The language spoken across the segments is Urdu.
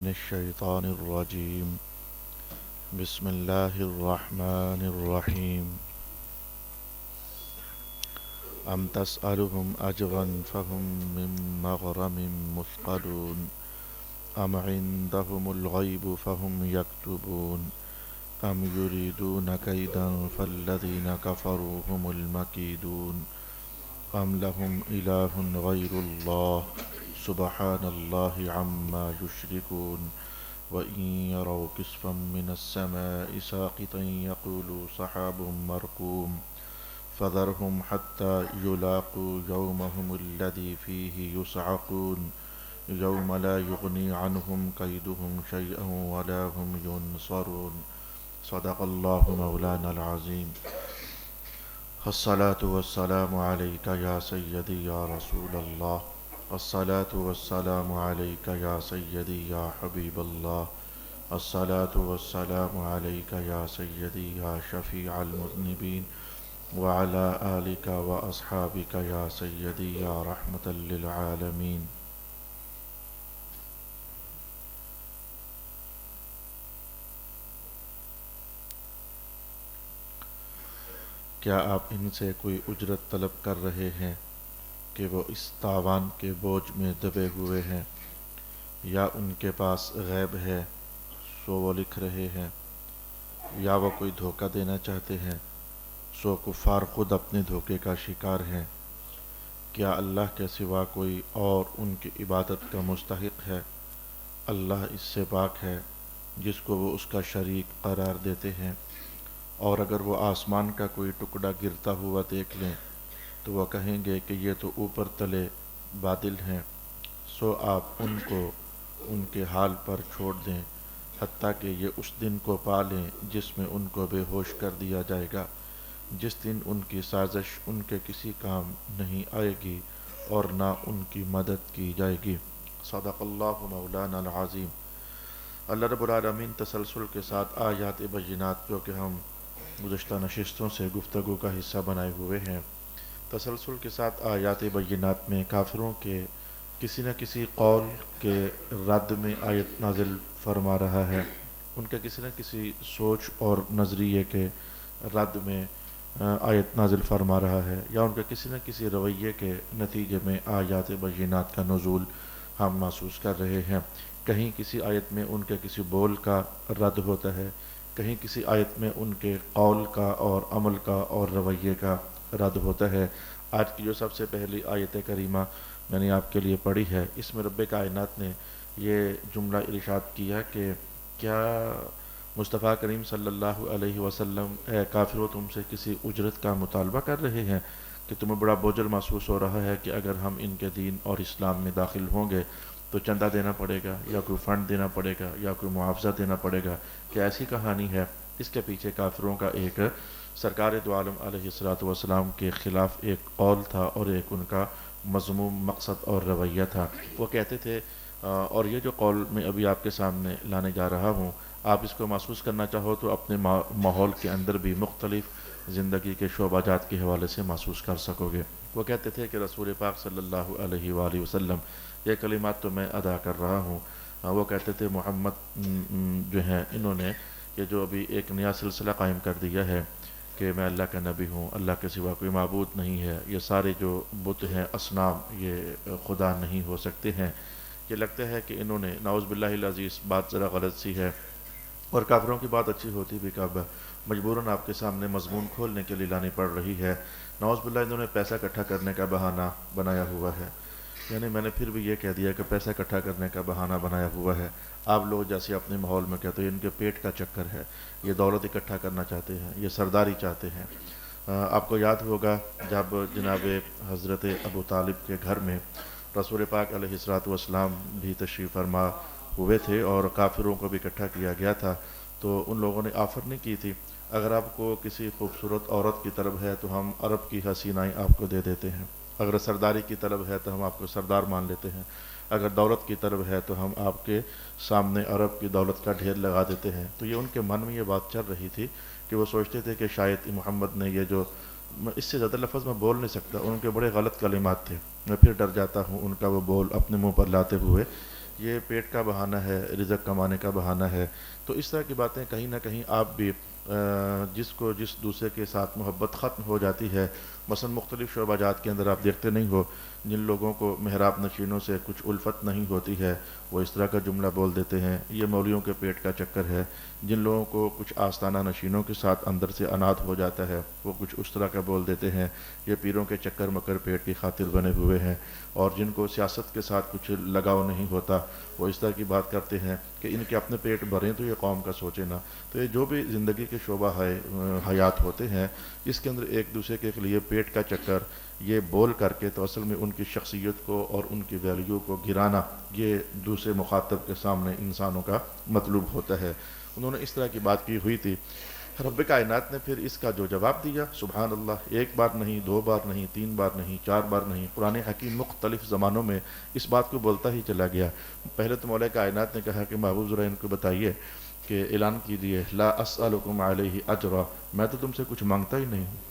من الشيطان الرجيم. بسم الله الرحمن الرحيم. أم تسألهم أجرا فهم من مغرم مثقلون أم عندهم الغيب فهم يكتبون أم يريدون كيدا فالذين كفروا هم المكيدون أم لهم إله غير الله سبحان الله عما يشركون وإن يروا كسفا من السماء ساقطا يقولوا سحاب مركوم فذرهم حتى يلاقوا يومهم الذي فيه يصعقون يوم لا يغني عنهم كيدهم شيئا ولا هم ينصرون. صدق الله مولانا العظيم. الصلاة والسلام عليك يا سيدي يا رسول الله. الصلاة والسلام عليك يا سيدي يا حبيب الله. الصلاة والسلام عليك يا سيدي يا شفيع المذنبين وعلى آلك وأصحابك يا سيدي يا رحمة للعالمين. کیا آپ ان سے کوئی اجرت طلب کر رہے ہیں کہ وہ اس تاوان کے بوجھ میں دبے ہوئے ہیں، یا ان کے پاس غیب ہے سو وہ لکھ رہے ہیں، یا وہ کوئی دھوکہ دینا چاہتے ہیں سو کفار خود اپنے دھوکے کا شکار ہیں؟ کیا اللہ کے سوا کوئی اور ان کی عبادت کا مستحق ہے؟ اللہ اس سے پاک ہے جس کو وہ اس کا شریک قرار دیتے ہیں، اور اگر وہ آسمان کا کوئی ٹکڑا گرتا ہوا دیکھ لیں تو وہ کہیں گے کہ یہ تو اوپر تلے بادل ہیں، سو آپ ان کو ان کے حال پر چھوڑ دیں حتیٰ کہ یہ اس دن کو پا لیں جس میں ان کو بے ہوش کر دیا جائے گا، جس دن ان کی سازش ان کے کسی کام نہیں آئے گی اور نہ ان کی مدد کی جائے گی۔ صدق اللہ مولانا العظیم۔ اللہ رب العالمین تسلسل کے ساتھ آیات بینات جو کہ ہم گزشتہ نشستوں سے گفتگو کا حصہ بنائے ہوئے ہیں، تسلسل کے ساتھ آیات بینات میں کافروں کے کسی نہ کسی قول کے رد میں آیت نازل فرما رہا ہے، ان کے کسی نہ کسی سوچ اور نظریے کے رد میں آیت نازل فرما رہا ہے، یا ان کے کسی نہ کسی رویے کے نتیجے میں آیات بینات کا نزول ہم محسوس کر رہے ہیں۔ کہیں کسی آیت میں ان کے کسی بول کا رد ہوتا ہے، کہیں کسی آیت میں ان کے قول کا اور عمل کا اور رویے کا رد ہوتا ہے۔ آج کی جو سب سے پہلی آیت کریمہ میں نے آپ کے لیے پڑھی ہے، اس میں رب کائنات نے یہ جملہ ارشاد کیا کہ کیا مصطفیٰ کریم صلی اللہ علیہ وسلم اے کافرو تم سے کسی اجرت کا مطالبہ کر رہے ہیں کہ تمہیں بڑا بوجھل محسوس ہو رہا ہے کہ اگر ہم ان کے دین اور اسلام میں داخل ہوں گے تو چندہ دینا پڑے گا، یا کوئی فنڈ دینا پڑے گا، یا کوئی معاوضہ دینا پڑے گا؟ کہ ایسی کہانی ہے؟ اس کے پیچھے کافروں کا ایک سرکار دو عالم علیہ السلام کے خلاف ایک قول تھا اور ایک ان کا مذموم مقصد اور رویہ تھا۔ وہ کہتے تھے اور یہ جو قول میں ابھی آپ کے سامنے لانے جا رہا ہوں، آپ اس کو محسوس کرنا چاہو تو اپنے ماحول کے اندر بھی مختلف زندگی کے شعبہ جات کے حوالے سے محسوس کر سکو گے۔ وہ کہتے تھے کہ رسول پاک صلی اللہ علیہ وآلہ وسلم، یہ کلمات تو میں ادا کر رہا ہوں، وہ کہتے تھے محمد جو ہیں انہوں نے یہ جو ابھی ایک نیا سلسلہ قائم کر دیا ہے کہ میں اللہ کا نبی ہوں، اللہ کے سوا کوئی معبود نہیں ہے، یہ سارے جو بت ہیں اصنام یہ خدا نہیں ہو سکتے ہیں۔ یہ لگتا ہے کہ انہوں نے نعوذ باللہ العزیز بات ذرا غلط سی ہے، اور کافروں کی بات اچھی ہوتی بھی کب مجبوراً آپ کے سامنے مضمون کھولنے کے لیے لانی پڑ رہی ہے۔ نعوذ باللہ انہوں نے پیسہ اکٹھا کرنے کا بہانہ بنایا ہوا ہے، یعنی میں نے پھر بھی یہ کہہ دیا کہ پیسہ اکٹھا کرنے کا بہانہ بنایا ہوا ہے۔ آپ لوگ جیسے اپنے ماحول میں کہتے ہیں ان کے پیٹ کا چکر ہے، یہ دولت اکٹھا کرنا چاہتے ہیں، یہ سرداری چاہتے ہیں۔ آپ کو یاد ہوگا جب جناب حضرت ابو طالب کے گھر میں رسول پاک علیہ السلام بھی تشریف فرما ہوئے تھے اور کافروں کو بھی اکٹھا کیا گیا تھا، تو ان لوگوں نے آفر نہیں کی تھی اگر آپ کو کسی خوبصورت عورت کی طلب ہے تو ہم عرب کی حسینائیں آپ کو دے دیتے ہیں، اگر سرداری کی طلب ہے تو ہم آپ کو سردار مان لیتے ہیں، اگر دولت کی طلب ہے تو ہم آپ کے سامنے عرب کی دولت کا ڈھیر لگا دیتے ہیں۔ تو یہ ان کے من میں یہ بات چل رہی تھی کہ وہ سوچتے تھے کہ شاید محمد نے یہ جو، اس سے زیادہ لفظ میں بول نہیں سکتا، ان کے بڑے غلط کلمات تھے، میں پھر ڈر جاتا ہوں ان کا وہ بول اپنے منہ پر لاتے ہوئے۔ یہ پیٹ کا بہانہ ہے، رزق کمانے کا بہانہ ہے. تو اس طرح کی باتیں کہیں نہ کہیں آپ بھی جس دوسرے کے ساتھ محبت ختم ہو جاتی ہے، مثلا مختلف شعبہ جات کے اندر آپ دیکھتے نہیں ہو جن لوگوں کو محراب نشینوں سے کچھ الفت نہیں ہوتی ہے وہ اس طرح کا جملہ بول دیتے ہیں، یہ مولویوں کے پیٹ کا چکر ہے. جن لوگوں کو کچھ آستانہ نشینوں کے ساتھ اندر سے انات ہو جاتا ہے وہ کچھ اس طرح کا بول دیتے ہیں، یہ پیروں کے چکر مکر پیٹ کی خاطر بنے ہوئے ہیں. اور جن کو سیاست کے ساتھ کچھ لگاؤ نہیں ہوتا وہ اس طرح کی بات کرتے ہیں کہ ان کے اپنے پیٹ بھریں تو یہ قوم کا سوچے نا. تو یہ جو بھی زندگی کے شعبہ حیات ہوتے ہیں اس کے اندر ایک دوسرے کے لیے پیٹ کا چکر یہ بول کر کے تو اصل میں ان کی شخصیت کو اور ان کی ویلیو کو گرانا یہ دوسرے مخاطب کے سامنے انسانوں کا مطلوب ہوتا ہے. انہوں نے اس طرح کی بات کی ہوئی تھی. رب کائنات نے پھر اس کا جو جواب دیا سبحان اللہ، ایک بار نہیں، دو بار نہیں، تین بار نہیں، چار بار نہیں، قرآن حکیم مختلف زمانوں میں اس بات کو بولتا ہی چلا گیا. پہلے تو مولا کائنات نے کہا کہ محبوب ذرا ان کو بتائیے کہ اعلان کیجیے لا اسألکم علیہ اجرا، میں تو تم سے کچھ مانگتا ہی نہیں ہوں.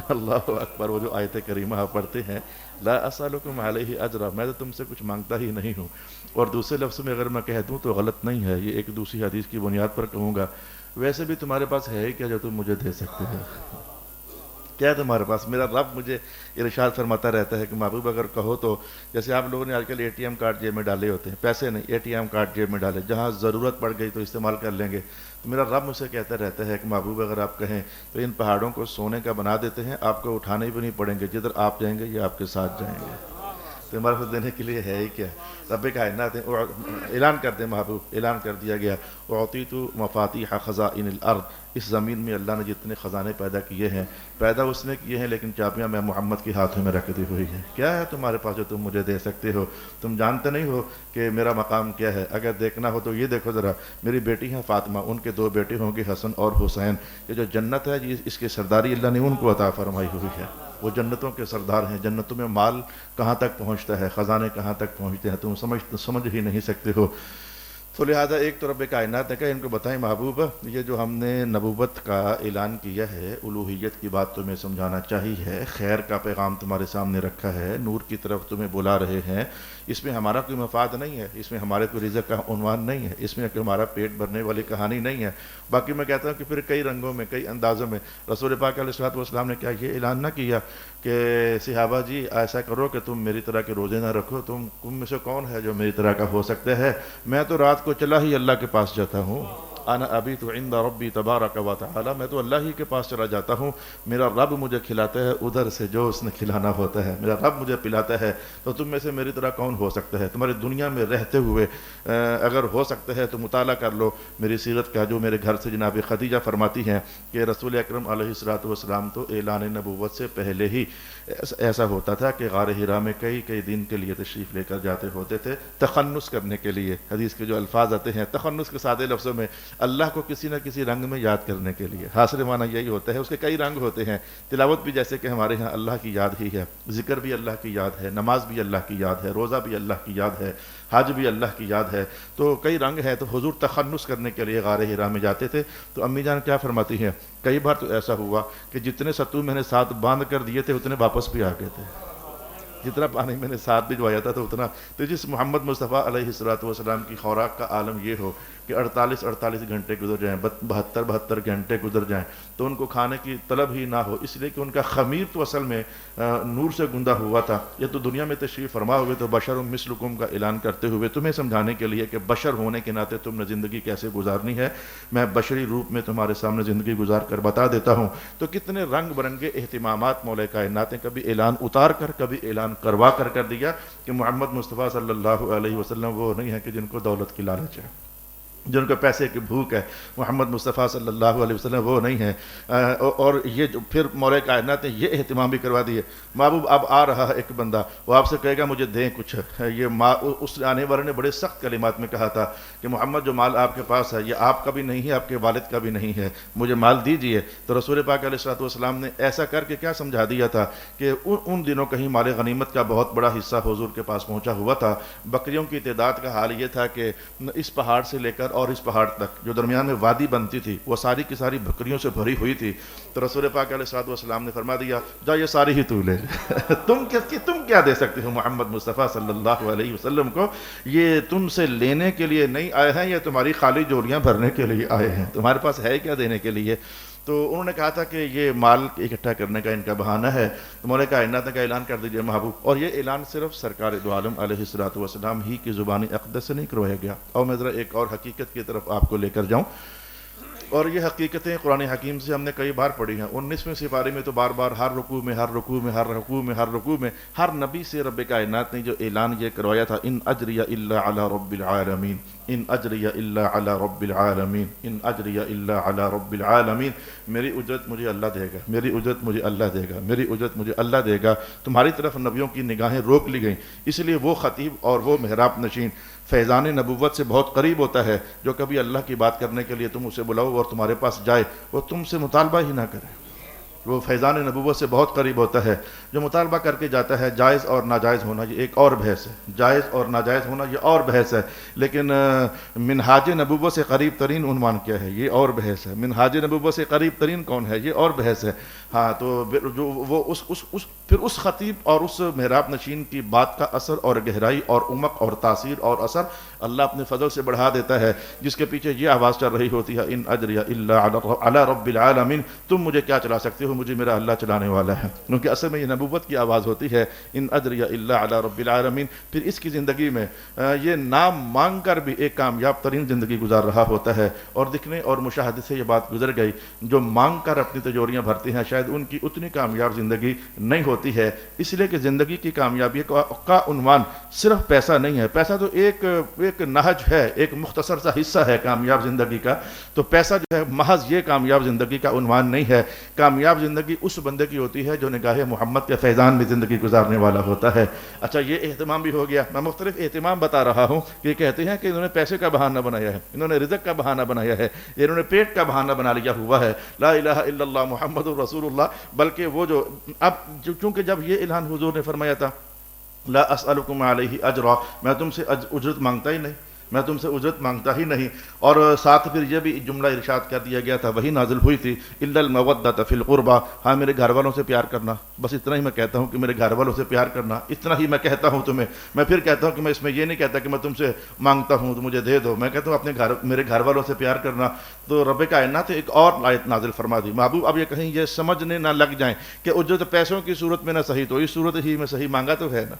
اللہ اکبر، وہ جو آیت کریمہ آپ پڑھتے ہیں لا اسألکم علیہ اجرا، میں تو تم سے کچھ مانگتا ہی نہیں ہوں. اور دوسرے لفظ میں اگر میں کہہ دوں تو غلط نہیں ہے، یہ ایک دوسری حدیث کی بنیاد پر کہوں گا، ویسے بھی تمہارے پاس ہے ہی کیا جو تم مجھے دے سکتے ہو؟ کیا ہے تمہارے پاس؟ میرا رب مجھے ارشاد فرماتا رہتا ہے کہ محبوب اگر کہو تو، جیسے آپ لوگوں نے آج کل اے ٹی ایم کارڈ جیب میں ڈالے ہوتے ہیں، پیسے نہیں، اے ٹی ایم کارڈ جیب میں ڈالے، جہاں ضرورت پڑ گئی تو استعمال کر لیں گے. تو میرا رب مجھ سے کہتا رہتا ہے کہ محبوب اگر آپ کہیں تو ان پہاڑوں کو سونے کا بنا دیتے ہیں، آپ کو اٹھانے بھی نہیں پڑیں گے، جدھر آپ جائیں گے یہ آپ کے ساتھ جائیں گے. تو ہمارے پاس دینے کے لیے ہے ہی کیا؟ رب کائنات اعلان کر دیں محبوب، اعلان کر دیا گیا اعطیت مفاتیح خزائن الارض، اس زمین میں اللہ نے جتنے خزانے پیدا کیے ہیں، پیدا اس نے کیے ہیں لیکن چابیاں میں محمد کے ہاتھوں میں رکھ دی ہوئی ہیں. کیا ہے تمہارے پاس جو تم مجھے دے سکتے ہو؟ تم جانتے نہیں ہو کہ میرا مقام کیا ہے. اگر دیکھنا ہو تو یہ دیکھو ذرا، میری بیٹی ہے فاطمہ، ان کے دو بیٹے ہوں گے حسن اور حسین. یہ جو جنت ہے اس کی سرداری اللہ نے ان کو عطا فرمائی ہوئی ہے، وہ جنتوں کے سردار ہیں. جنتوں میں مال کہاں تک پہنچتا ہے، خزانے کہاں تک پہنچتے ہیں، تم سمجھ ہی نہیں سکتے ہو. تو لہٰذا ایک تو رب کائنات نے کہا ان کو بتائیں محبوب، یہ جو ہم نے نبوت کا اعلان کیا ہے، الوہیت کی بات تمہیں سمجھانا چاہیے، خیر کا پیغام تمہارے سامنے رکھا ہے، نور کی طرف تمہیں بلا رہے ہیں. اس میں ہمارا کوئی مفاد نہیں ہے، اس میں ہمارے کوئی رزق کا عنوان نہیں ہے، اس میں کہ ہمارا پیٹ بھرنے والی کہانی نہیں ہے. باقی میں کہتا ہوں کہ پھر کئی رنگوں میں، کئی اندازوں میں رسول پاک علیہ الصلوۃ والسلام نے کیا یہ اعلان نہ کیا کہ صحابہ جی ایسا کرو کہ تم میری طرح کے روزے نہ رکھو، تم میں سے کون ہے جو میری طرح کا ہو سکتا ہے؟ میں تو رات کو چلا ہی اللہ کے پاس جاتا ہوں، انا ابیت عند ربی تبارک و تعالی، میں تو اللہ ہی کے پاس چلا جاتا ہوں، میرا رب مجھے کھلاتا ہے ادھر سے جو اس نے کھلانا ہوتا ہے، میرا رب مجھے پلاتا ہے. تو تم میں سے میری طرح کون ہو سکتا ہے؟ تمہاری دنیا میں رہتے ہوئے اگر ہو سکتا ہے تو مطالعہ کر لو میری سیرت کا، جو میرے گھر سے جناب خدیجہ فرماتی ہیں کہ رسول اکرم علیہ الصلوۃ والسلام تو اعلان نبوت سے پہلے ہی ایسا ہوتا تھا کہ غار حرا میں کئی دن کے لیے تشریف لے کر جاتے ہوتے تھے تخنث کرنے کے لیے. حدیث کے جو الفاظ آتے ہیں تخنث کے سادے لفظوں میں اللہ کو کسی نہ کسی رنگ میں یاد کرنے کے لیے. حاصل معنی یہی ہوتا ہے. اس کے کئی رنگ ہوتے ہیں. تلاوت بھی جیسے کہ ہمارے ہاں اللہ کی یاد ہی ہے، ذکر بھی اللہ کی یاد ہے، نماز بھی اللہ کی یاد ہے، روزہ بھی اللہ کی یاد ہے، حج بھی اللہ کی یاد ہے. تو کئی رنگ ہیں. تو حضور تخنث کرنے کے لیے غار حرا میں جاتے تھے. تو امی جان کیا فرماتی ہیں، کئی بار تو ایسا ہوا کہ جتنے ستو میں نے ساتھ باندھ کر دیے تھے اتنے واپس بھی آ گئے تھے، جتنا پانی میں نے ساتھ بھجوایا تھا تو اتنا. تو جس محمد مصطفیٰ علیہ الصلوۃ والسلام کی خوراک کا عالم یہ ہو کہ 48 گھنٹے گزر جائیں، 72 گھنٹے گزر جائیں تو ان کو کھانے کی طلب ہی نہ ہو، اس لیے کہ ان کا خمیر تو اصل میں نور سے گندا ہوا تھا. یہ تو دنیا میں تشریف فرما ہوئے تو بشر مثلکم کا اعلان کرتے ہوئے تمہیں سمجھانے کے لیے کہ بشر ہونے کے ناطے تم نے زندگی کیسے گزارنی ہے، میں بشری روپ میں تمہارے سامنے زندگی گزار کر بتا دیتا ہوں. تو کتنے رنگ برنگے اہتمامات مولا کائنات نے کبھی اعلان اتار کر، کبھی اعلان کروا کر دیا کہ محمد مصطفیٰ صلی اللہ علیہ وسلم وہ نہیں ہے کہ جن کو دولت کی لالچ ہے، جن کو پیسے کی بھوک ہے. محمد مصطفیٰ صلی اللہ علیہ وسلم وہ نہیں ہے. اور یہ جو پھر مولا کائنات نے یہ اہتمام بھی کروا دیے. محبوب اب آ رہا ہے ایک بندہ، وہ آپ سے کہے گا مجھے دیں کچھ. یہ اس آنے والے نے بڑے سخت کلمات میں کہا تھا کہ محمد جو مال آپ کے پاس ہے یہ آپ کا بھی نہیں ہے، آپ کے والد کا بھی نہیں ہے، مجھے مال دیجئے. تو رسول پاک علیہ الصلوۃ والسلام نے ایسا کر کے کیا سمجھا دیا تھا کہ ان دنوں کہیں مال غنیمت کا بہت بڑا حصہ حضور کے پاس پہنچا ہوا تھا. بکریوں کی تعداد کا حال یہ تھا کہ اس پہاڑ سے لے کر اور اس پہاڑ تک جو درمیان میں وادی بنتی تھی وہ ساری کی ساری بکریوں سے بھری ہوئی تھی، تو رسول پاک علیہ السلام نے فرما دیا جا یہ ساری ہی تو لے تم کیا دے سکتے ہو محمد مصطفیٰ صلی اللہ علیہ وسلم کو؟ یہ تم سے لینے کے لیے نہیں آئے ہیں، یہ تمہاری خالی جولیاں بھرنے کے لیے آئے ہیں، تمہارے پاس ہے کیا دینے کے لیے؟ تو انہوں نے کہا تھا کہ یہ مال اکٹھا کرنے کا ان کا بہانہ ہے، تو مولا کائنات کا اعلان کر دیجئے محبوب، اور یہ اعلان صرف سرکار دو عالم علیہ السلام ہی کی زبانی اقدس سے نہیں کروایا گیا۔ اور میں ذرا ایک اور حقیقت کی طرف آپ کو لے کر جاؤں، اور یہ حقیقتیں قرآن حکیم سے ہم نے کئی بار پڑھی ہیں۔ 19ویں سپارے میں تو بار بار ہر رکوع میں ہر نبی سے رب کائنات نے جو اعلان یہ کروایا تھا، ان اجریہ الا علی رب العالمین، ان اجریہ الا علی رب العالمین، ان اجریہ الا علی رب العالمین، میری اجرت مجھے اللہ دے گا، میری اجرت مجھے اللہ دے گا، میری اجرت مجھے اللہ دے گا۔ تمہاری طرف نبیوں کی نگاہیں روک لی گئیں، اس لیے وہ خطیب اور وہ محراب نشین فیضان نبوت سے بہت قریب ہوتا ہے، جو کبھی اللہ کی بات کرنے کے لیے تم اسے بلاؤ اور تمہارے پاس جائے، وہ تم سے مطالبہ ہی نہ کرے۔ وہ فیضان نبوت سے بہت قریب ہوتا ہے، جو مطالبہ کر کے جاتا ہے۔ جائز اور ناجائز ہونا یہ ایک اور بحث ہے، جائز اور ناجائز ہونا یہ اور بحث ہے، لیکن منہاج نبوت سے قریب ترین عنوان کیا ہے یہ اور بحث ہے، منہاج نبوت سے قریب ترین کون ہے یہ اور بحث ہے۔ ہاں، تو جو وہ پھر اس خطیب اور اس محراب نشین کی بات کا اثر اور گہرائی اور عمق اور تاثیر اور اثر اللہ اپنے فضل سے بڑھا دیتا ہے، جس کے پیچھے یہ آواز چل رہی ہوتی ہے، ان اجریہ الا علی رب العالمین، تم مجھے کیا چلا سکتے ہو، مجھے میرا اللہ چلانے والا ہے۔ کیونکہ اصل میں یہ نبوت کی آواز ہوتی ہے، ان اجریہ الا علی رب العالمین۔ پھر اس کی زندگی میں یہ نام مانگ کر بھی ایک کامیاب ترین زندگی گزار رہا ہوتا ہے، اور دکھنے اور مشاہدے سے یہ بات گزر گئی، جو مانگ کر اپنی تجوریاں بھرتے ہیں شاید ان کی اتنی کامیاب زندگی نہیں ہوتی ہے، اس لیے کہ زندگی کی کامیابی کا عنوان صرف پیسہ نہیں ہے۔ پیسہ تو ایک نہج ہے، ایک مختصر سا حصہ ہے کامیاب زندگی کا، تو پیسہ جو ہے محض یہ کامیاب زندگی کا عنوان نہیں ہے۔ کامیاب زندگی اس بندے کی ہوتی ہے جو نگاہ محمد کے فیضان میں زندگی گزارنے والا ہوتا ہے۔ اچھا، یہ اہتمام بھی ہو گیا، میں مختلف اہتمام بتا رہا ہوں کہ کہتے ہیں کہ انہوں نے پیسے کا بہانہ بنایا ہے، انہوں نے رزق کا بہانہ بنایا ہے، انہوں نے پیٹ کا بہانہ بنا لیا ہوا ہے، لا الہ الا اللہ محمد الرسول اللہ۔ بلکہ وہ جو اب چونکہ جب یہ اعلان حضور نے فرمایا تھا لا اسألکم علیہ اجرا، میں تم سے اجرت مانگتا ہی نہیں، میں تم سے اجرت مانگتا ہی نہیں، اور ساتھ پھر یہ بھی جملہ ارشاد کر دیا گیا تھا، وہی نازل ہوئی تھی، الا المودۃ فی القربى، ہاں میرے گھر والوں سے پیار کرنا، بس اتنا ہی میں کہتا ہوں کہ میرے گھر والوں سے پیار کرنا، اتنا ہی میں کہتا ہوں تمہیں۔ میں پھر کہتا ہوں کہ میں اس میں یہ نہیں کہتا کہ میں تم سے مانگتا ہوں تو مجھے دے دو، میں کہتا ہوں میرے گھر والوں سے پیار کرنا۔ تو رب کائنات ایک اور آیت نازل فرما دی، محبوب اب یہ کہیں یہ سمجھنے نہ لگ جائیں کہ اجرت پیسوں کی صورت میں نہ صحیح تو اس صورت ہی میں صحیح مانگا تو ہے نا،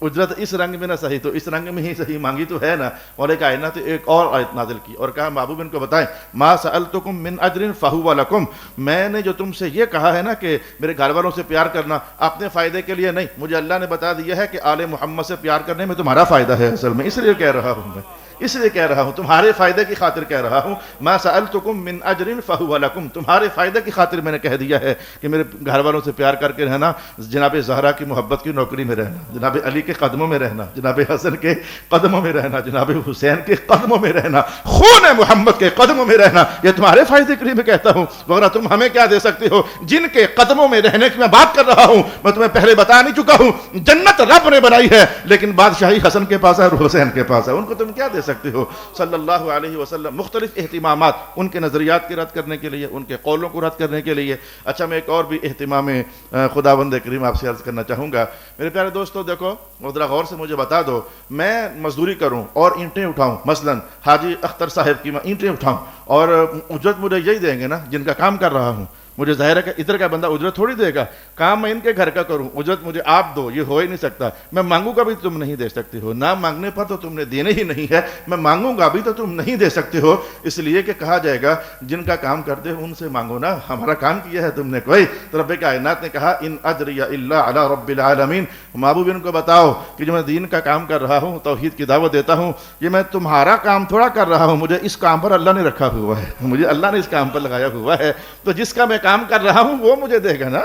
اجرت اس رنگ میں نہ صحیح تو اس رنگ میں ہی صحیح مانگی تو ہے نا۔ اور ایک کائنات ایک اور آیت نازل کی اور کہا محبوب ان کو بتائیں، ما سألتکم من اجر فہو لکم، میں نے جو تم سے یہ کہا ہے نا کہ میرے گھر والوں سے پیار کرنا، اپنے فائدے کے لیے نہیں، مجھے اللہ نے بتا دیا ہے کہ آل محمد سے پیار کرنے میں تمہارا فائدہ ہے، اصل میں اس لیے کہہ رہا ہوں، میں اس لیے کہہ رہا ہوں، تمہارے فائدے کی خاطر کہہ رہا ہوں۔ ما سألتکم من اجر فہو لکم، تمہارے فائدے کی خاطر میں نے کہہ دیا ہے کہ میرے گھر والوں سے پیار کر کے رہنا، جناب زہرا کی محبت کی نوکری میں رہنا، جناب علی کے قدموں میں رہنا، جناب حسن کے قدموں میں رہنا، جناب حسین کے قدموں میں رہنا، خون محمد کے قدموں میں رہنا، یہ تمہارے فائدے کے لیے میں کہتا ہوں، وغیرہ تم ہمیں کیا دے سکتے ہو؟ جن کے قدموں میں رہنے کی میں بات کر رہا ہوں، میں تمہیں پہلے بتا نہیں چکا ہوں، جنت رب نے بنائی ہے لیکن بادشاہی حسن کے پاس ہے اور حسین کے پاس ہے، ان کو تم کیا دے سکتے ہو؟ صلی اللہ علیہ وسلم مختلف اہتمامات ان کے نظریات کی رد کرنے کے لیے، ان کے قولوں کو رد کرنے کے لیے۔ اچھا، میں ایک اور بھی اہتمام خداوند کریم آپ سے عرض کرنا چاہوں گا، میرے پیارے دوستو، دیکھو ذرا غور سے مجھے بتا دو، میں مزدوری کروں اور اینٹیں اٹھاؤں، مثلا حاجی اختر صاحب کی میں اینٹیں اٹھاؤں، اور اجرت مجھے یہی دیں گے نا جن کا کام کر رہا ہوں، مجھے ظاہر ہے کہ ادھر کا بندہ اجرت تھوڑی دے گا، کام میں ان کے گھر کا کروں، اجرت مجھے آپ دو، یہ ہو ہی نہیں سکتا، میں مانگوں گا بھی تم نہیں دے سکتے ہو، نہ مانگنے پر تو تم نے دینے ہی نہیں ہے، میں مانگوں گا بھی تو تم نہیں دے سکتے ہو، اس لیے کہ کہا جائے گا جن کا کام کرتے ہو ان سے مانگو نا، ہمارا کام کیا ہے تم نے کوئی؟ تو رب کائنات نے کہا ان اجریہ الا علی رب العالمین، محبوب ان کو بتاؤ کہ جو میں دین کا کام کر رہا ہوں، توحید کی دعوت دیتا ہوں، یہ میں تمہارا کام تھوڑا کر رہا ہوں، مجھے اس کام پر اللہ نے رکھا ہوا ہے، مجھے اللہ نے اس کام پر لگایا ہوا ہے، تو جس کا میں کام کر رہا ہوں وہ مجھے دے گا نا،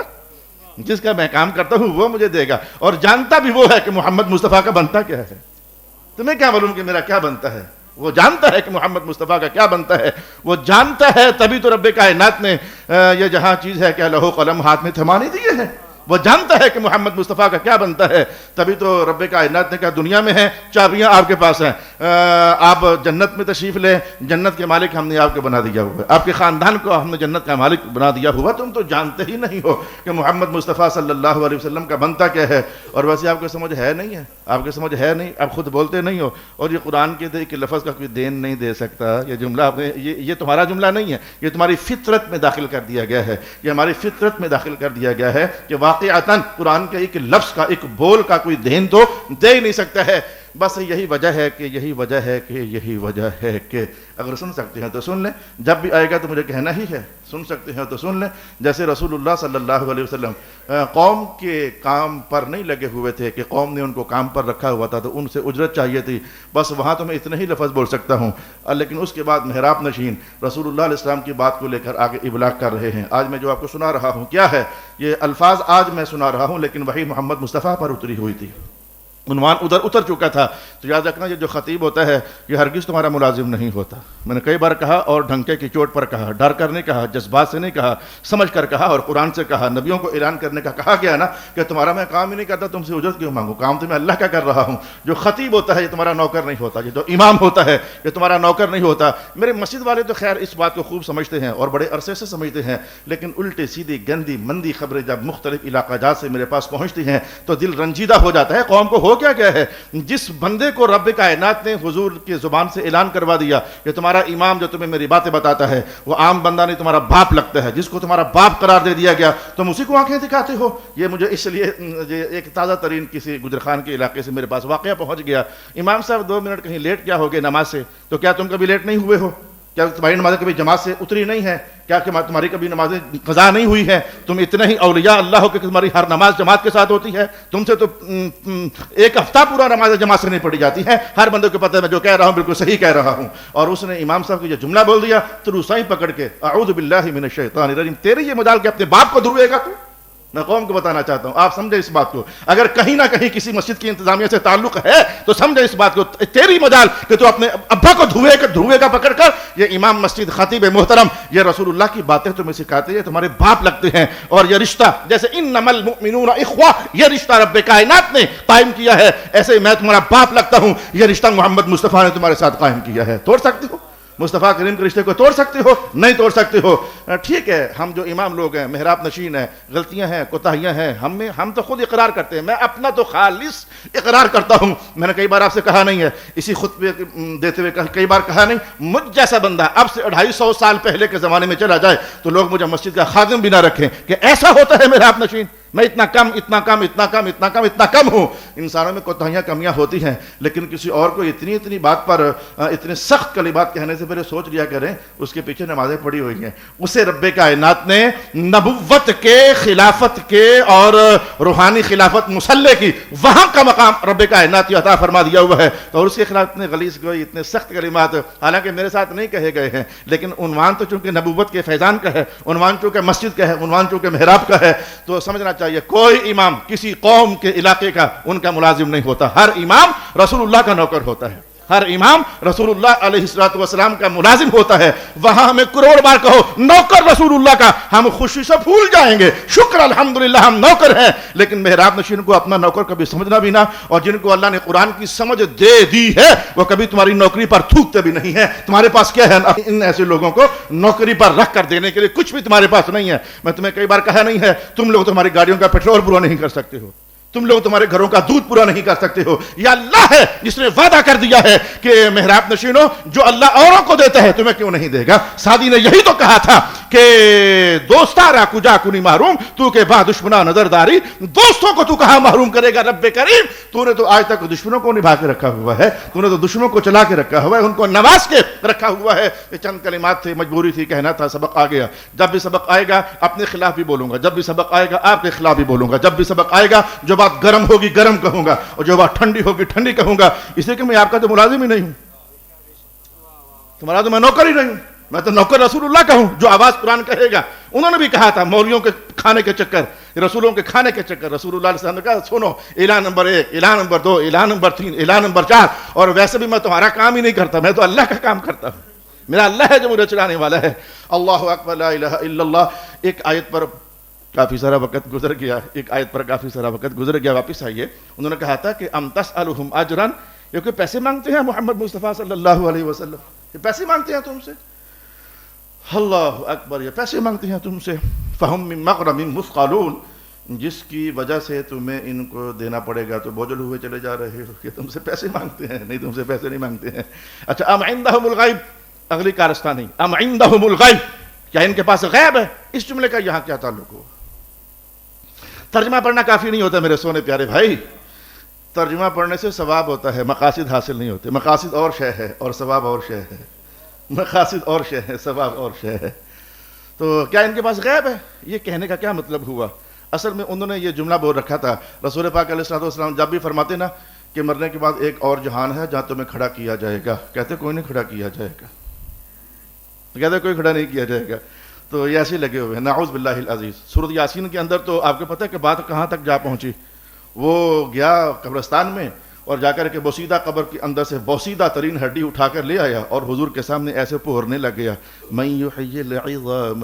جس کا میں کام کرتا ہوں وہ مجھے دے گا، اور جانتا بھی وہ ہے کہ محمد مصطفیٰ کا بنتا کیا ہے، تمہیں کیا معلوم کہ میرا کیا بنتا ہے، وہ جانتا ہے کہ محمد مصطفیٰ کا کیا بنتا ہے، وہ جانتا ہے، تبھی تو رب کائنات نے یہ جہاں چیز ہے کہ لوح قلم ہاتھ میں تھما نہیں دیے ہیں، وہ جانتا ہے کہ محمد مصطفیٰ کا کیا بنتا ہے، تبھی تو رب کائنات نے کہا دنیا میں ہے چابیاں آپ کے پاس ہیں، آپ جنت میں تشریف لیں، جنت کے مالک ہم نے آپ کو بنا دیا ہوا ہے، آپ کے خاندان کو ہم نے جنت کا مالک بنا دیا ہوا، تم تو جانتے ہی نہیں ہو کہ محمد مصطفیٰ صلی اللہ علیہ وسلم کا بنتا کیا ہے، اور ویسے آپ کو سمجھ ہے نہیں ہے، آپ کو سمجھ ہے نہیں، آپ خود بولتے نہیں ہو، اور یہ قرآن کے ایک لفظ کا کوئی دین نہیں دے سکتا، یہ جملہ آپ نے یہ تمہارا جملہ نہیں ہے، یہ تمہاری فطرت میں داخل کر دیا گیا ہے، یہ ہماری فطرت میں داخل کر دیا گیا ہے کہ واقعتاً قرآن کے ایک لفظ کا، ایک بول کا کوئی دین تو دے ہی نہیں سکتا ہے۔ بس یہی وجہ ہے کہ اگر سن سکتے ہیں تو سن لیں، جب بھی آئے گا تو مجھے کہنا ہی ہے، سن سکتے ہیں تو سن لیں۔ جیسے رسول اللہ صلی اللہ علیہ وسلم قوم کے کام پر نہیں لگے ہوئے تھے کہ قوم نے ان کو کام پر رکھا ہوا تھا تو ان سے اجرت چاہیے تھی، بس وہاں تو میں اتنے ہی لفظ بول سکتا ہوں، لیکن اس کے بعد محراب نشین رسول اللہ علیہ السلام کی بات کو لے کر آگے ابلاغ کر رہے ہیں۔ آج میں جو آپ کو سنا رہا ہوں کیا ہے، یہ الفاظ آج میں سنا رہا ہوں، لیکن وحی محمد مصطفیٰ پر اتری ہوئی تھی، عنوان ادھر اتر چکا تھا۔ تو یاد رکھنا، یہ جو خطیب ہوتا ہے یہ ہرگز تمہارا ملازم نہیں ہوتا۔ میں نے کئی بار کہا اور ڈھنکے کی چوٹ پر کہا، ڈر کر نہیں کہا، جذبات سے نہیں کہا، سمجھ کر کہا اور قرآن سے کہا، نبیوں کو اعلان کرنے کا کہا گیا نا کہ تمہارا میں کام ہی نہیں کرتا، تم سے اجرت کیوں مانگوں، کام تو میں اللہ کا کر رہا ہوں۔ جو خطیب ہوتا ہے یہ تمہارا نوکر نہیں ہوتا، یہ جو امام ہوتا ہے یہ تمہارا نوکر نہیں ہوتا۔ میرے مسجد والے تو خیر اس بات کو خوب سمجھتے ہیں اور بڑے عرصے سے سمجھتے ہیں، لیکن الٹی سیدھی گندی مندی خبریں جب مختلف علاقہ جات سے میرے پاس پہنچتی ہیں تو دل رنجیدہ ہو جاتا ہے۔ قوم کو ہو کیا گیا ہے، جس بندے کو رب کائنات نے حضور کی زبان سے اعلان کروا دیا کہ تمہارا امام جو تمہیں میری باتیں بتاتا ہے وہ عام بندہ نہیں، تمہارا باپ لگتا ہے، جس کو تمہارا باپ قرار دے دیا گیا تم اسی کو آنکھیں دکھاتے ہو۔ یہ مجھے اس لیے ایک تازہ ترین کسی گجرخان کے علاقے سے میرے پاس واقعہ پہنچ گیا، امام صاحب 2 منٹ کہیں لیٹ کیا ہوگے نماز سے، تو کیا تم کبھی لیٹ نہیں ہوئے ہو؟ کیا تمہاری نمازیں کبھی جماعت سے اتری نہیں ہے؟ کیا تمہاری کبھی نمازیں قضا نہیں ہوئی ہے؟ تم اتنے ہی اولیاء اللہ ہو کہ تمہاری ہر نماز جماعت کے ساتھ ہوتی ہے؟ تم سے تو 1 ہفتہ پورا نماز جماعت سے نہیں پڑھی جاتی ہے۔ ہر بندے کو پتہ ہے میں جو کہہ رہا ہوں بالکل صحیح کہہ رہا ہوں۔ اور اس نے امام صاحب کو یہ جملہ بول دیا تو روسائی پکڑ کے اعوذ باللہ من الشیطان الرجیم، تیرے یہ مجال کہ اپنے باپ کو دھروے گا تو؟ میں قوم کو بتانا چاہتا ہوں، آپ سمجھے اس بات کو، اگر کہیں نہ کہیں کسی مسجد کی انتظامیہ سے تعلق ہے تو سمجھے اس بات کو، تیری مجال کہ تو اپنے ابا کو دھوئے گا پکڑ کر۔ یہ امام مسجد خطیب محترم یہ رسول اللہ کی باتیں تمہیں سکھاتے ہیں، تمہارے باپ لگتے ہیں، اور یہ رشتہ جیسے انما المؤمنون اخوہ یہ رشتہ رب کائنات نے قائم کیا ہے، ایسے میں تمہارا باپ لگتا ہوں، یہ رشتہ محمد مصطفیٰ نے تمہارے ساتھ قائم کیا ہے۔ توڑ سکتے ہو مصطفیٰ کریم کے رشتے کو؟ توڑ سکتے ہو؟ نہیں توڑ سکتے ہو۔ ٹھیک ہے، ہم جو امام لوگ ہیں، محراب نشین ہیں، غلطیاں ہیں، کوتاہیاں ہیں، ہم تو خود اقرار کرتے ہیں، میں اپنا تو خالص اقرار کرتا ہوں۔ میں نے کئی بار آپ سے کہا نہیں ہے، اسی خطبے دیتے ہوئے کئی بار کہا نہیں، مجھ جیسا بندہ اب سے 250 سال پہلے کے زمانے میں چلا جائے تو لوگ مجھے مسجد کا خادم بھی نہ رکھیں کہ ایسا ہوتا ہے محراب نشین۔ میں اتنا کم ہوں۔ انسانوں میں کوتاہیاں کمیاں ہوتی ہیں، لیکن کسی اور کو اتنی بات پر اتنے سخت کلمات کہنے سے پہلے سوچ لیا کریں اس کے پیچھے نمازیں پڑھی ہوئی ہیں۔ اسے رب کائنات نے نبوت کے، خلافت کے اور روحانی خلافت مسلح کی وہاں کا مقام رب کائنات عطا فرما دیا ہوا ہے، تو اس کے خلاف اتنے غلیظ گوئی، اتنے سخت کلمات حالانکہ میرے ساتھ نہیں کہے گئے ہیں، لیکن عنوان تو چونکہ نبوت کے فیضان کا ہے، عنوان چونکہ مسجد کا ہے، عنوان چونکہ محراب کا ہے، تو سمجھنا چاہیے کوئی امام کسی قوم کے علاقے کا ان کا ملازم نہیں ہوتا، ہر امام رسول اللہ کا نوکر ہوتا ہے، ہر امام رسول اللہ علیہ السلام کا ملازم ہوتا ہے۔ وہاں ہمیں کروڑ بار کہو نوکر رسول اللہ کا، ہم خوشی سے پھول جائیں گے، شکر الحمدللہ ہم نوکر ہیں، لیکن محراب نشین کو اپنا نوکر کبھی سمجھنا بھی نہ، اور جن کو اللہ نے قرآن کی سمجھ دے دی ہے وہ کبھی تمہاری نوکری پر تھوکتے بھی نہیں ہے۔ تمہارے پاس کیا ہے؟ ان ایسے لوگوں کو نوکری پر رکھ کر دینے کے لیے کچھ بھی تمہارے پاس نہیں ہے۔ میں تمہیں کئی بار کہا نہیں ہے، تم لوگ تمہاری گاڑیوں کا پیٹرول پورا نہیں کر سکتے ہو، تم لوگ تمہارے گھروں کا دودھ پورا نہیں کر سکتے ہو، یا اللہ ہے جس نے وعدہ کر دیا ہے کہ محراب نشینوں جو اللہ اوروں کو دیتا ہے تمہیں کیوں نہیں دے گا؟ سعدی نے یہی تو کہا تھا کہ دوستارا کجا کنی محروم تو کے بعد دشمنا نظر داری، دوستوں کو تو کہاں محروم کرے گا رب کریم؟ تو نے تو آج تک دشمنوں کو نبھا کے رکھا ہوا ہے، تو نے تو دشمنوں کو چلا کے رکھا ہوا ہے، ان کو نواز کے رکھا ہوا ہے۔ یہ چند کلمات تھے، مجبوری تھی، کہنا تھا، سبق آ گیا۔ جب بھی سبق آئے گا اپنے خلاف بھی بولوں گا، جب بھی سبق آئے گا آپ کے خلاف بھی بولوں گا، جب بھی سبق آئے گا جو بات گرم ہوگی گرم کہوں گا اور جو بات ٹھنڈی ہوگی ٹھنڈی کہوں گا، اس لیے کہ میں آپ کا تو ملازم ہی نہیں ہوں، تمہارا تو میں نوکر ہی نہیں ہوں، میں تو نوکر رسول اللہ کا ہوں۔ جو آواز قرآن کہے گا، انہوں نے بھی کہا تھا مولویوں کے کھانے کے چکر، رسولوں کے کھانے کے چکر، رسول اللہ علیہ وسلم نے کہا سنو اعلان نمبر 1، اعلان نمبر 2، اعلان نمبر 3، اعلان نمبر 4، اور ویسے بھی میں تمہارا کام ہی نہیں کرتا، میں تو اللہ کا کام کرتا ہوں، میرا اللہ ہے جو مجھے چلانے والا ہے۔ اللہ اکبر لا الہ الا اللہ۔ ایک آیت پر کافی سارا وقت گزر گیا، واپس آئیے۔ انہوں نے کہا تھا کہ ام تسألہم اجرا یہ کوئی پیسے مانگتے ہیں محمد مصطفیٰ صلی اللہ علیہ وسلم؟ یہ پیسے مانگتے ہیں تم سے؟ اللہ اکبر، یہ پیسے مانگتے ہیں تم سے. فہم من مغرم مثقلون، جس کی وجہ سے تمہیں ان کو دینا پڑے گا تو بوجھل ہوئے چلے جا رہے ہو. کہ تم سے پیسے مانگتے ہیں؟ نہیں، تم سے پیسے نہیں مانگتے ہیں. اچھا، ام عندہم الغیب، اگلی کارستانی، ام عندہم الغیب، کیا ان کے پاس غیب ہے؟ اس جملے کا یہاں کیا تعلق ہوا؟ ترجمہ پڑھنا کافی نہیں ہوتا میرے سونے پیارے بھائی. ترجمہ پڑھنے سے ثواب ہوتا ہے، مقاصد حاصل نہیں ہوتے. مقاصد اور شے ہے اور ثواب اور شے ہے. مقاصد اور شے ہے، ثواب اور شے ہے. تو کیا ان کے پاس غیب ہے؟ یہ کہنے کا کیا مطلب ہوا؟ اصل میں انہوں نے یہ جملہ بول رکھا تھا. رسول پاک علیہ الصلوۃ والسلام جب بھی فرماتے نا کہ مرنے کے بعد ایک اور جہان ہے جہاں تمہیں کھڑا کیا جائے گا، کہتے کوئی نہیں کھڑا کیا جائے گا، کہتے کوئی کھڑا نہیں کیا جائے گا. تو یہ ایسے لگے ہوئے ہیں. نعوذ باللہ العزیز. سورۃ یاسین کے اندر تو آپ کو پتہ ہے کہ بات کہاں تک جا پہنچی. وہ گیا قبرستان میں اور جا کر کے بوسیدہ قبر کے اندر سے بوسیدہ ترین ہڈی اٹھا کر لے آیا اور حضور کے سامنے ایسے پھورنے لگ گیا. من یحیی العظام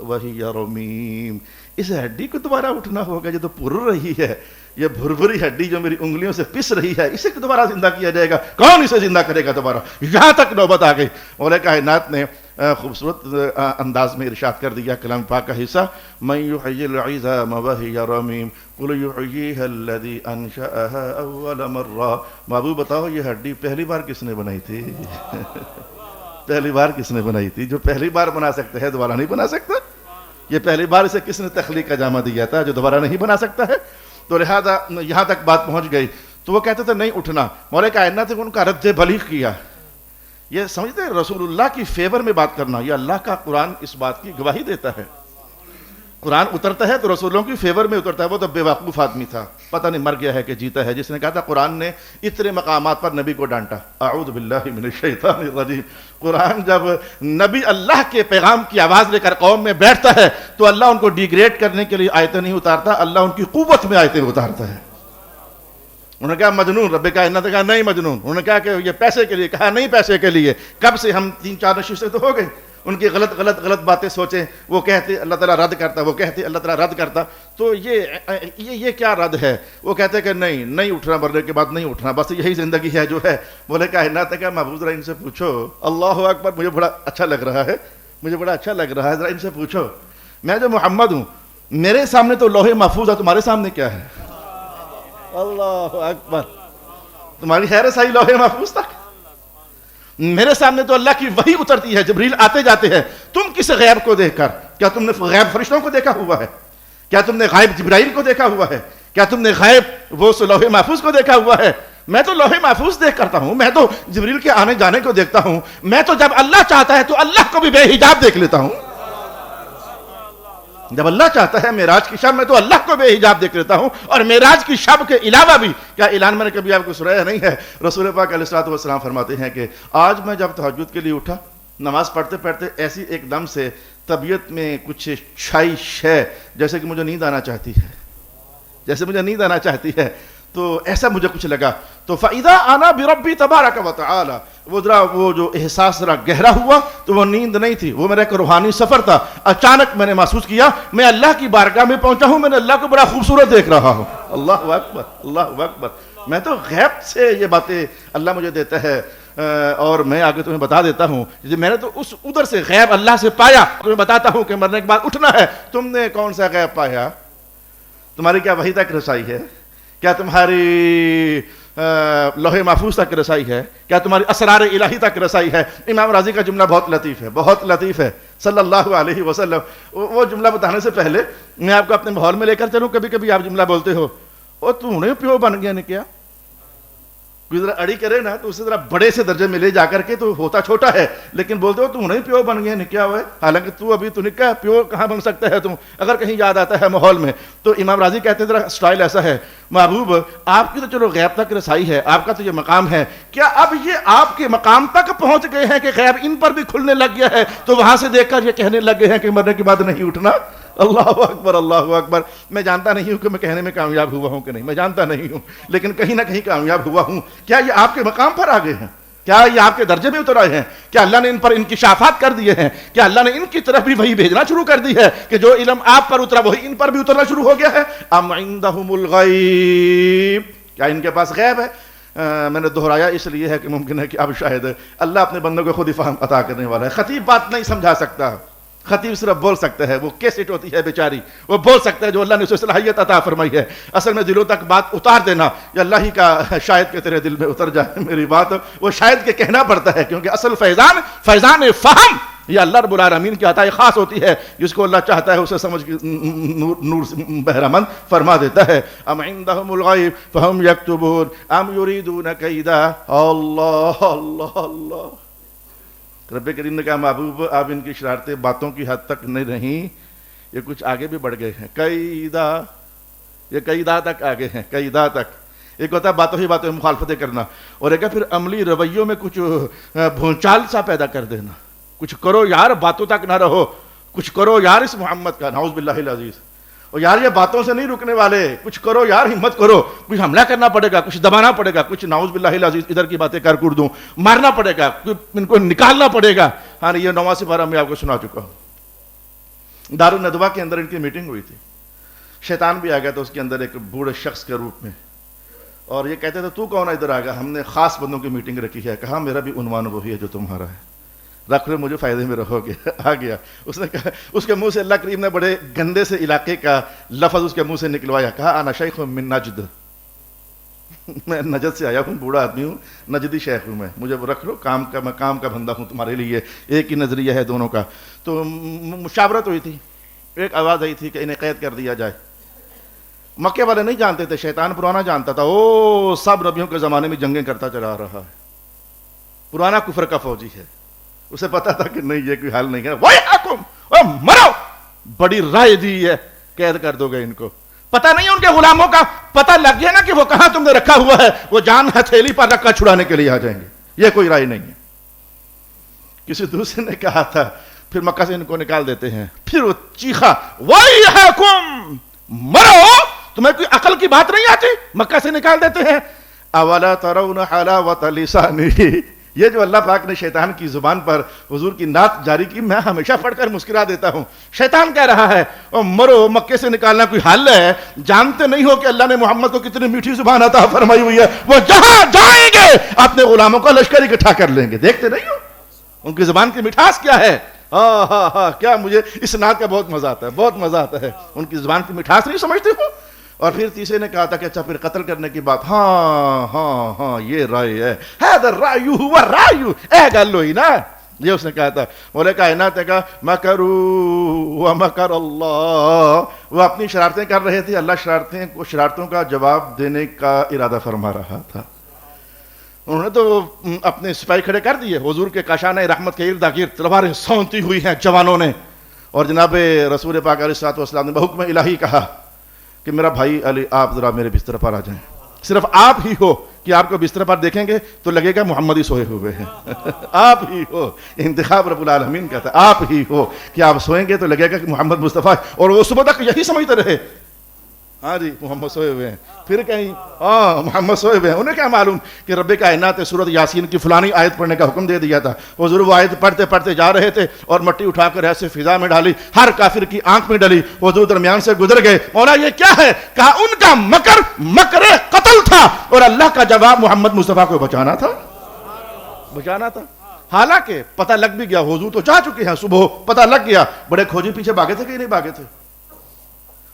وہی رمیم. اس ہڈی کو دوبارہ اٹھنا ہوگا جو تو پھر رہی ہے، یہ بھربھری ہڈی جو میری انگلیوں سے پس رہی ہے، اسے دوبارہ زندہ کیا جائے گا. کون اسے زندہ کرے گا دوبارہ؟ یہاں تک نوبت آ گئی. مولا کائنات نے خوبصورت انداز میں ارشاد کر دیا کلام پاک کا حصہ، من یحیی العظام وہی رمیم قل یحییہا الذی انشأہا اول مرہ. محبوب بتاؤ یہ ہڈی پہلی بار کس نے بنائی تھی؟ پہلی بار کس نے بنائی تھی؟ جو پہلی بار بنا سکتا ہے دوبارہ نہیں بنا سکتا. یہ پہلی بار اسے کس نے تخلیق کا جامہ دیا تھا جو دوبارہ نہیں بنا سکتا ہے؟ تو لہذا یہاں تک بات پہنچ گئی. تو وہ کہتے تھے نہیں اٹھنا. مولا کائنات نے ان کا رد بلیغ کیا. یہ سمجھتے ہیں رسول اللہ کی فیور میں بات کرنا، یہ اللہ کا قرآن اس بات کی گواہی دیتا ہے. قرآن اترتا ہے تو رسولوں کی فیور میں اترتا ہے. وہ تو بے وقوف آدمی تھا، پتہ نہیں مر گیا ہے کہ جیتا ہے، جس نے کہا تھا قرآن نے اتنے مقامات پر نبی کو ڈانٹا. اعوذ باللہ من الشیطان الرجیم. قرآن جب نبی اللہ کے پیغام کی آواز لے کر قوم میں بیٹھتا ہے تو اللہ ان کو ڈیگریڈ کرنے کے لیے آیتیں نہیں اتارتا، اللہ ان کی قوت میں آیتیں اتارتا ہے. انہوں نے کہا مجنون، رب کائنات نے کہا نہیں مجنون. انہوں نے کہا کہ یہ پیسے کے لیے، کہا نہیں پیسے کے لیے. کب سے ہم 3-4 نشستیں تو ہو گئی ان کی غلط باتیں سوچیں. وہ کہتے اللہ تعالیٰ رد کرتا، وہ کہتے اللہ تعالیٰ رد کرتا. تو یہ کیا رد ہے؟ وہ کہتے کہ نہیں اٹھنا، مرنے کے بعد نہیں اٹھنا، بس یہی زندگی ہے جو ہے. بولے کائنات نے کہا محبوب ذرا ان سے پوچھو. اللہ اکبر. مجھے بڑا اچھا لگ رہا ہے، ذرا ان سے پوچھو میں جو محمد ہوں میرے سامنے تو لوح محفوظ ہے، تمہارے سامنے کیا ہے؟ اللہ اکبر. تمہاری خیر سائی لوح محفوظ تک، میرے سامنے تو اللہ کی وحی اترتی ہے، جبریل آتے جاتے ہیں. تم کس غیب کو دیکھ کر، کیا تم نے غیب فرشتوں کو دیکھا ہوا ہے؟ کیا تم نے غائب جبرائیل کو دیکھا ہوا ہے؟ کیا تم نے غائب وہ لوح محفوظ کو دیکھا ہوا ہے؟ میں تو لوح محفوظ دیکھ کرتا ہوں، میں تو جبریل کے آنے جانے کو دیکھتا ہوں. میں تو جب اللہ چاہتا ہے تو اللہ کو بھی بے حجاب دیکھ لیتا ہوں. جب اللہ چاہتا ہے معراج کی شب میں تو اللہ کو بے حجاب دیکھ لیتا ہوں. اور معراج کی شب کے علاوہ بھی کیا اعلان میں نے کبھی آپ کو سنایا نہیں ہے؟ رسول پاک علیہ الصلوۃ والسلام فرماتے ہیں کہ آج میں جب تہجد کے لیے اٹھا، نماز پڑھتے پڑھتے ایسی ایک دم سے طبیعت میں کچھ چھائی شے، جیسے کہ مجھے نیند آنا چاہتی ہے، تو ایسا مجھے کچھ لگا. تو فَإِذَا أَنَا بِرَبِّي تَبَارَكَ وَتَعَالَى. وہ جو احساس ذرا گہرا ہوا تو وہ نیند نہیں تھی، وہ میرا ایک روحانی سفر تھا. اچانک میں نے محسوس کیا میں اللہ کی بارگاہ میں پہنچا ہوں، میں نے اللہ کو بڑا خوبصورت دیکھ رہا ہوں. اللہ اکبر، اللہ اکبر. میں تو غیب سے یہ باتیں اللہ مجھے دیتا ہے اور میں آگے تمہیں بتا دیتا ہوں. میں نے تو اس ادھر سے غیب اللہ سے پایا. تمہیں بتاتا ہوں کہ مرنے کے بعد اٹھنا ہے. تم نے کون سا غیب پایا؟ تمہاری کیا وحی تک رسائی ہے؟ کیا تمہاری لوح محفوظ تک رسائی ہے؟ کیا تمہاری اسرار الہی تک رسائی ہے؟ امام راضی کا جملہ بہت لطیف ہے صلی اللہ علیہ وسلم. وہ جملہ بتانے سے پہلے میں آپ کو اپنے ماحول میں لے کر چلوں. کبھی کبھی آپ جملہ بولتے ہو اور تو نے پیو بن گیا نے کیا؟ کوئی ذرا اڑی کرے نا تو اسے ذرا بڑے سے درجے میں لے جا کر کے تو ہوتا چھوٹا ہے، لیکن بولتے ہو تو نہیں پیو بن گیا نے کیا ہوا ہے، حالانکہ تو ابھی تو نکا پیو کہاں بن سکتا ہے تم، اگر کہیں یاد آتا ہے ماحول میں. تو امام راضی کہتے ہیں ذرا سٹائل ایسا ہے، محبوب آپ کی تو چلو غیب تک رسائی ہے، آپ کا تو یہ مقام ہے، کیا اب یہ آپ کے مقام تک پہنچ گئے ہیں کہ غیب ان پر بھی کھلنے لگ گیا ہے تو وہاں سے دیکھ کر یہ کہنے لگ گئے ہیں کہ مرنے کے بعد نہیں اٹھنا؟ اللہ اکبر، اللہ اکبر. میں جانتا نہیں ہوں کہ میں کہنے میں کامیاب ہوا ہوں کہ نہیں، میں جانتا نہیں ہوں، لیکن کہیں نہ کہیں کامیاب ہوا ہوں. کیا یہ آپ کے مقام پر آ گئے ہیں؟ کیا یہ آپ کے درجے میں اتر آئے ہیں؟ کیا اللہ نے ان پر انکشافات کر دیے ہیں؟ کیا اللہ نے ان کی طرف بھی وہی بھیجنا شروع کر دی ہے کہ جو علم آپ پر اترا وہی ان پر بھی اترنا شروع ہو گیا ہے؟ ام عندہم الغیب. کیا ان کے پاس غیب ہے؟ میں نے دہرایا اس لیے ہے کہ ممکن ہے کہ اب شاید اللہ اپنے بندوں کو خود ہی فہم عطا کرنے والا ہے. خطیب بات نہیں سمجھا سکتا, خطیب صرف بول سکتا ہے, وہ کیسٹ ہوتی ہے بیچاری, وہ بول سکتا ہے جو اللہ نے اسے صلاحیت عطا فرمائی ہے. اصل میں دلوں تک بات اتار دینا یہ اللہ ہی کا شاید کہ تیرے دل میں اتر جائے میری بات, وہ شاید کہ کہنا پڑتا ہے, کیونکہ اصل فیضان فہم یہ اللہ رب العالمین کی عطا خاص ہوتی ہے. جس کو اللہ چاہتا ہے اسے سمجھ کے نور سے بہرمند فرما دیتا ہے. ام عندهم الغیب فهم یکتبون ام یریدون کیدا. اللہ اللہ اللہ. رب کریم نے کہا محبوب اب ان کی شرارتیں باتوں کی حد تک نہیں رہیں, یہ کچھ آگے بھی بڑھ گئے ہیں. قیدا, یہ قیدا تک آگے ہیں, قیدا تک. ایک ہوتا ہے باتوں ہی باتوں میں مخالفتیں کرنا, اور ایک ہے پھر عملی رویوں میں کچھ بھونچال سا پیدا کر دینا. کچھ کرو یار, باتوں تک نہ رہو, کچھ کرو یار اس محمد کا, نعوذ باللہ العزیز. اور یار یہ باتوں سے نہیں رکنے والے, کچھ کرو یار, ہمت کرو, کچھ حملہ کرنا پڑے گا, کچھ دبانا پڑے گا, کچھ نعوذ باللہ العزیز ادھر کی باتیں کر دوں, مارنا پڑے گا, ان کو نکالنا پڑے گا. ہاں یہ 9واں سپارہ میں آپ کو سنا چکا ہوں. دارالندوہ کے اندر ان کی میٹنگ ہوئی تھی, شیطان بھی آ گیا تھا اس کے اندر ایک بوڑھے شخص کے روپ میں, اور یہ کہتے تھے تو کون ادھر آ گیا, ہم نے خاص بندوں کی میٹنگ رکھی ہے. کہا میرا بھی عنوان وہی ہے جو تمہارا ہے, رکھ لو مجھے فائدے میں رہو گے. آ گیا اس نے کہا, اس کے منہ سے اللہ کریم نے بڑے گندے سے علاقے کا لفظ اس کے منہ سے نکلوایا. کہا انا شیخ من نجد, میں نجد سے آیا ہوں, بوڑھا آدمی ہوں, نجدی شیخ ہوں میں, مجھے رکھ لو, کام کا میں کام کا بندہ ہوں تمہارے لیے. ایک ہی نظریہ ہے دونوں کا. تو مشاورت ہوئی تھی, ایک آواز آئی تھی کہ انہیں قید کر دیا جائے. مکے والے نہیں جانتے تھے, شیطان پرانا جانتا تھا, او سب نبیوں کے زمانے میں جنگیں کرتا چلا آ رہا ہے, پرانا کفر کا فوجی ہے. اسے پتا تھا کہ نہیں یہ کوئی حل نہیں ہے. وَيْحَكُمْ, مرو, بڑی رائے دی ہے, قید کر دو گے ان کو. پتہ نہیں ان کے غلاموں کا پتہ لگ گیا نا کہ وہ کہاں تم نے رکھا ہوا ہے, وہ جان ہتھیلی پر رکھا چھڑانے کے لیے آ جائیں گے. یہ کوئی رائے نہیں ہے. کسی دوسرے نے کہا تھا پھر مکہ سے ان کو نکال دیتے ہیں. پھر وہ چیخا, وَيْحَكُمْ, مرو, تمہیں کوئی عقل کی بات نہیں آتی, مکہ سے نکال دیتے ہیں. أَوَلَا تَرَوْنَ حَلَاوَةَ لِسَانِهِ, یہ جو اللہ پاک نے شیطان کی زبان پر حضور کی نعت جاری کی, میں ہمیشہ پڑھ کر مسکرا دیتا ہوں. شیطان کہہ رہا ہے او مرو, مکے سے نکالنا کوئی حل ہے؟ جانتے نہیں ہو کہ اللہ نے محمد کو کتنی میٹھی زبان عطا فرمائی ہوئی ہے, وہ جہاں جائیں گے اپنے غلاموں کا لشکر اکٹھا کر لیں گے. دیکھتے نہیں ہو ان کی زبان کی مٹھاس کیا ہے. ہاں ہاں ہاں, کیا مجھے اس نعت کا بہت مزہ آتا ہے, بہت مزہ آتا ہے. ان کی زبان کی مٹھاس نہیں سمجھتے ہو. اور پھر تیسرے نے کہا تھا کہ اچھا پھر قتل کرنے کی بات, ہاں ہاں ہاں یہ رائے ہے, هذا الرأي هو الرأي, گل ہوئی نا. یہ اس نے کہا تھا. مولا کائنات نے کہا مکروا ومکر اللہ, وہ اپنی شرارتیں کر رہے تھے, اللہ شرارتوں کا جواب دینے کا ارادہ فرما رہا تھا. انہوں نے تو اپنے سپاہی کھڑے کر دیے, حضور کے کاشانہ رحمت کے ارد گرد تلواریں سونتی ہوئی ہیں جوانوں نے, اور جناب رسول پاک علیہ الصلوۃ والسلام نے بحکم الہی کہا کہ میرا بھائی علی آپ ذرا میرے بستر پر آ جائیں. صرف آپ ہی ہو کہ آپ کو بستر پر دیکھیں گے تو لگے گا محمد ہی سوئے ہوئے ہیں. آپ ہی ہو, انتخاب رب العالمین کا تھا, آپ ہی ہو کہ آپ سوئیں گے تو لگے گا کہ محمد مصطفیٰ, اور وہ صبح تک یہی سمجھتے رہے ہاں جی محمد سوئے ہوئے ہیں. پھر کہیں ہاں محمد سوئے ہوئے ہیں, انہیں کیا معلوم کہ رب کائنات نے سورۃ یاسین کی فلانی آیت پڑھنے کا حکم دے دیا تھا. حضور وہ آیت پڑھتے پڑھتے جا رہے تھے اور مٹی اٹھا کر ایسے فضا میں ڈالی, ہر کافر کی آنکھ میں ڈلی, حضور درمیان سے گزر گئے. مولا یہ کیا ہے؟ کہا ان کا مکر قتل تھا, اور اللہ کا جواب محمد مصطفیٰ کو بچانا تھا, بچانا تھا. حالانکہ پتہ لگ بھی گیا, حضور تو جا چکے ہیں صبح, پتہ لگ گیا. بڑے کھوجی پیچھے بھاگے تھے کہ نہیں بھاگے تھے؟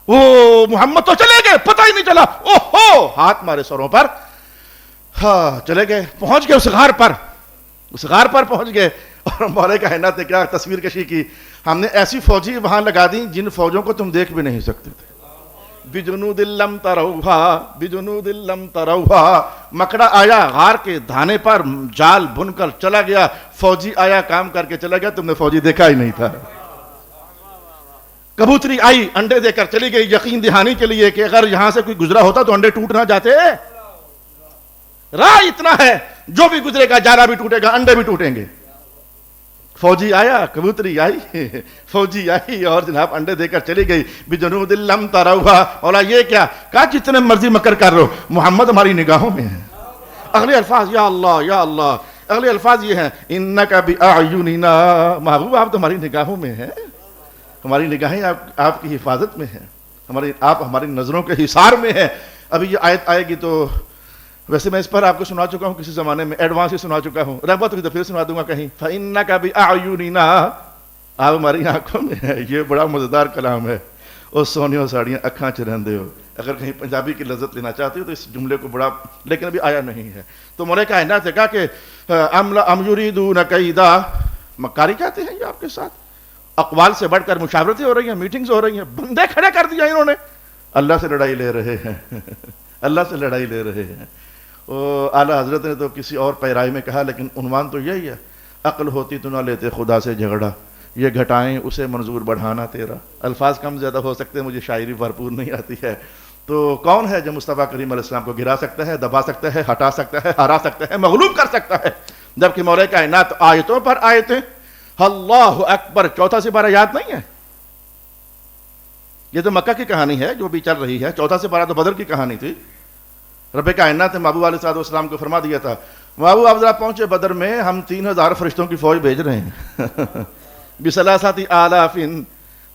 وہ محمد تو چلے گئے, پتہ ہی نہیں چلا. اوہو, ہاتھ مارے سروں پر, ہاں چلے گئے, پہنچ گئے اس غار پر پہنچ گئے. اور مولا کائنات نے کیا تصویر کشی کی, ہم نے ایسی فوجی وہاں لگا دی جن فوجوں کو تم دیکھ بھی نہیں سکتے تھے. بجنود لم تروها, بجنود لم تروها. مکڑا آیا غار کے دھانے پر, جال بن کر چلا گیا. فوجی آیا کام کر کے چلا گیا, تم نے فوجی دیکھا ہی نہیں تھا. کبوتری آئی انڈے دے کر چلی گئی, یقین دہانی کے لیے کہ اگر یہاں سے کوئی گزرا ہوتا تو انڈے ٹوٹ نہ جاتے. راہ اتنا ہے, جو بھی گزرے گا جالا بھی ٹوٹے گا, انڈے بھی ٹوٹیں گے. فوجی آیا, کبوتری آئی, فوجی آئی اور جناب انڈے دے کر چلی گئی. بجنود لم تروها. مولا یہ کیا؟ کہا جتنے مرضی مکر کر رہو, محمد ہماری نگاہوں میں ہے. اگلے الفاظ یا اللہ یا اللہ, اگلے الفاظ یہ ہیں انک باعیننا, محبوب آپ تمہاری نگاہوں میں ہیں, ہماری نگاہیں آپ کی حفاظت میں ہیں, آپ ہماری نظروں کے حصار میں ہیں. ابھی یہ آیت آئے گی تو ویسے میں اس پر آپ کو سنا چکا ہوں کسی زمانے میں، ایڈوانس ہی سنا چکا ہوں، رغبت ہوئی تو پھر سنا دوں گا کہیں. فَإِنَّكَ بِأَعْيُنِنَا، آپ ہماری آنکھوں میں ہے. یہ بڑا مزیدار کلام ہے. اور سونیوں ساڑیاں اکھاں چ رہندے ہو. اگر کہیں پنجابی کی لذت لینا چاہتے ہو تو اس جملے کو بڑا، لیکن ابھی آیا نہیں ہے. تو مولا کائنات نے کہا کہ ام یریدون کیدا، مکاری چاہتے ہیں یہ آپ کے ساتھ. اقوال سے بڑھ کر مشاورتیں ہو رہی ہیں، میٹنگز ہو رہی ہیں، بندے کھڑے کر دیا انہوں نے. اللہ سے لڑائی لے رہے ہیں. اللہ سے لڑائی لے رہے ہیں. اعلیٰ حضرت نے تو کسی اور پیرائی میں کہا، لیکن عنوان تو یہی ہے، عقل ہوتی تو نہ لیتے خدا سے جھگڑا، یہ گھٹائیں اسے منظور بڑھانا تیرا. الفاظ کم زیادہ ہو سکتے ہیں، مجھے شاعری بھرپور نہیں آتی ہے. تو کون ہے جو مصطفیٰ کریم علیہ السلام کو گرا سکتا ہے، دبا سکتا ہے، ہٹا سکتا ہے، ہرا سکتا ہے، مغلوب کر سکتا ہے؟ جبکہ مولا کائنات آیتوں پر آیتیں. اللہ اکبر 4 سپارہ یاد نہیں ہے؟ یہ تو مکہ کی کہانی ہے جو بھی چل رہی ہے. 4 سپارہ تو بدر کی کہانی تھی. رب کائنات نے محبوب علیہ السلام کو فرما دیا تھا، محبوب آپ ذرا پہنچے بدر میں، ہم 3000 فرشتوں کی فوج بھیج رہے ہیں. بثلاثۃ آلاف.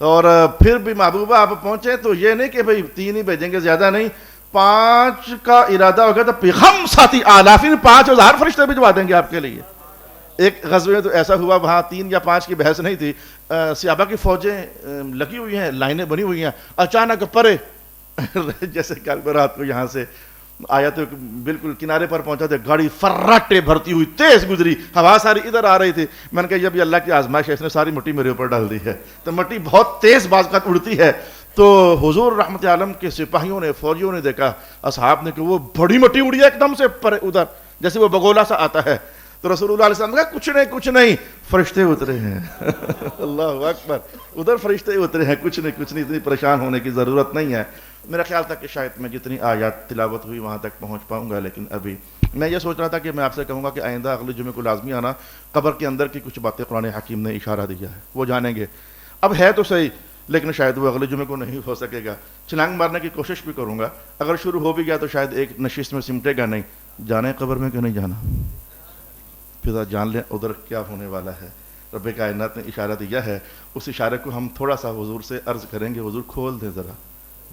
اور پھر بھی محبوبہ آپ پہنچے تو یہ نہیں کہ بھئی 3 ہی بھیجیں گے، زیادہ نہیں، 5 کا ارادہ ہو گیا تو 5 آلاف، 5000 فرشتے بھجوا دیں گے آپ کے لیے. ایک غزوے میں تو ایسا ہوا، وہاں 3 یا 5 کی بحث نہیں تھی، صحابہ کی فوجیں لگی ہوئی ہیں، لائنیں بنی ہوئی ہیں. اچانک پرے جیسے کل رات کو یہاں سے آیا تو بالکل کنارے پر پہنچا تو گاڑی فراٹے بھرتی ہوئی تیز گزری، ہوا ساری ادھر آ رہی تھی. میں نے کہا یہ بھی اللہ کی آزمائش ہے، اس نے ساری مٹی میرے اوپر ڈال دی ہے. تو مٹی بہت تیز بعض اوقات اڑتی ہے. تو حضور رحمت عالم کے سپاہیوں نے، فوجیوں نے دیکھا، اصحاب نے کہ وہ بڑی مٹی اڑی ہے ایک دم سے پر ادھر، جیسے وہ بگولا سا آتا ہے. تو رسول اللہ علیہ وسلم نے کہا کچھ نہیں فرشتے اترے ہیں. اللہ اکبر، ادھر فرشتے اترے ہیں، کچھ نہیں، اتنی پریشان ہونے کی ضرورت نہیں ہے. میرا خیال تھا کہ شاید میں جتنی آیات تلاوت ہوئی وہاں تک پہنچ پاؤں گا، لیکن ابھی میں یہ سوچ رہا تھا کہ میں آپ سے کہوں گا کہ آئندہ اگلے جمعے کو لازمی آنا. قبر کے اندر کی کچھ باتیں قرآن حکیم نے اشارہ دیا ہے، وہ جانیں گے. اب ہے تو صحیح، لیکن شاید وہ اگلے جمعے کو نہیں ہو سکے گا. چھلانگ مارنے کی کوشش بھی کروں گا، اگر شروع ہو بھی گیا تو شاید ایک نشست میں سمٹے گا نہیں. جانے قبر میں کہ نہیں جانا، پھر جان لیں ادھر کیا ہونے والا ہے. رب کائنات نے اشارہ دیا ہے، اس اشارے کو ہم تھوڑا سا حضور سے عرض کریں گے، حضور کھول دیں، ذرا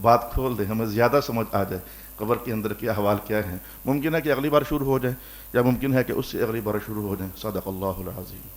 بات کھول دیں، ہمیں زیادہ سمجھ آ جائے قبر کے اندر کے احوال کیا ہیں. ممکن ہے کہ اگلی بار شروع ہو جائے، یا ممکن ہے کہ اس سے اگلی بار شروع ہو جائیں. صدق اللہ العظیم.